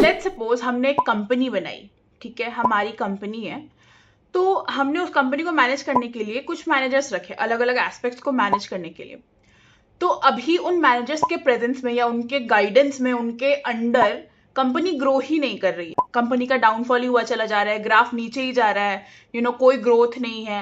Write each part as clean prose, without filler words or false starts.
Let's suppose हमने एक company बनाई, ठीक है, हमारी कंपनी है, तो हमने उस कंपनी को मैनेज करने के लिए कुछ मैनेजर्स रखे, अलग अलग एस्पेक्ट्स को मैनेज करने के लिए। तो अभी उन मैनेजर्स के प्रेजेंस में या उनके गाइडेंस में, उनके अंडर कंपनी ग्रो ही नहीं कर रही है, कंपनी का डाउनफॉल ही हुआ चला जा रहा है, ग्राफ नीचे ही जा रहा है, कोई ग्रोथ नहीं है,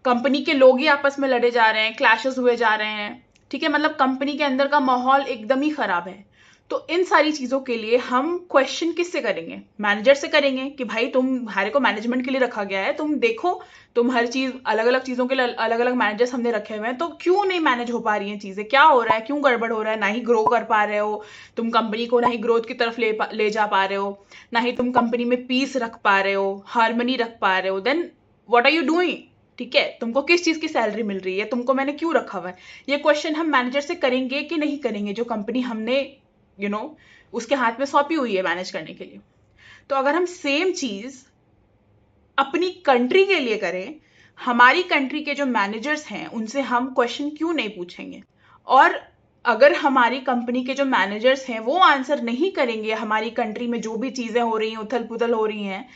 कंपनी के लोग ही आपस में लड़े जा रहे हैं, क्लैशेस हुए जा रहे हैं, ठीक है, मतलब कंपनी के अंदर का माहौल एकदम ही खराब है। तो इन सारी चीजों के लिए हम क्वेश्चन किससे करेंगे? मैनेजर से करेंगे कि भाई तुम्हारे को मैनेजमेंट के लिए रखा गया है, तुम देखो, तुम हर चीज, अलग अलग चीजों के लिए अलग अलग मैनेजर्स हमने रखे हुए हैं, तो क्यों नहीं मैनेज हो पा रही हैं चीजें, क्या हो रहा है, क्यों गड़बड़ हो रहा है, ना ही ग्रो कर पा रहे हो तुम कंपनी को, ना ही ग्रोथ की तरफ ले जा पा रहे हो, ना ही तुम कंपनी में पीस रख पा रहे हो, हार्मनी रख पा रहे हो, then what are you doing? ठीक है, तुमको किस चीज की सैलरी मिल रही है, तुमको मैंने क्यों रखा हुआ है? ये क्वेश्चन हम मैनेजर से करेंगे कि नहीं करेंगे, जो कंपनी हमने उसके हाथ में सौंपी हुई है मैनेज करने के लिए। तो अगर हम सेम चीज अपनी कंट्री के लिए करें, हमारी कंट्री के जो मैनेजर्स हैं उनसे हम क्वेश्चन क्यों नहीं पूछेंगे? और अगर हमारी कंपनी के जो मैनेजर्स हैं वो आंसर नहीं करेंगे, हमारी कंट्री में जो भी चीजें हो रही हैं, उथल पुथल हो रही हैं,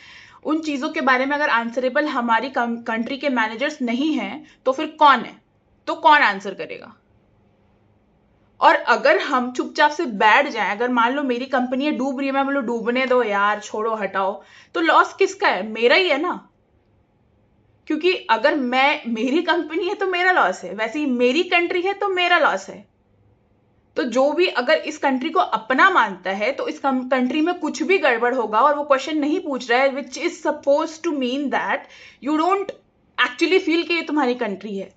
उन चीजों के बारे में अगर आंसरेबल हमारी कंट्री के मैनेजर्स नहीं हैं, तो फिर कौन है? तो कौन आंसर करेगा? और अगर हम चुपचाप से बैठ जाएं, अगर मान लो मेरी कंपनी है डूब रही है, मैं बोलो डूबने दो यार, छोड़ो, हटाओ, तो लॉस किसका है? मेरा ही है ना, क्योंकि अगर मेरी कंपनी है तो मेरा लॉस है, वैसे ही मेरी कंट्री है तो मेरा लॉस है। तो जो भी अगर इस कंट्री को अपना मानता है तो इस कंट्री में कुछ भी गड़बड़ होगा और वो क्वेश्चन नहीं पूछ रहा है, which is suppose to mean that you don't actually feel कि ये तुम्हारी कंट्री है।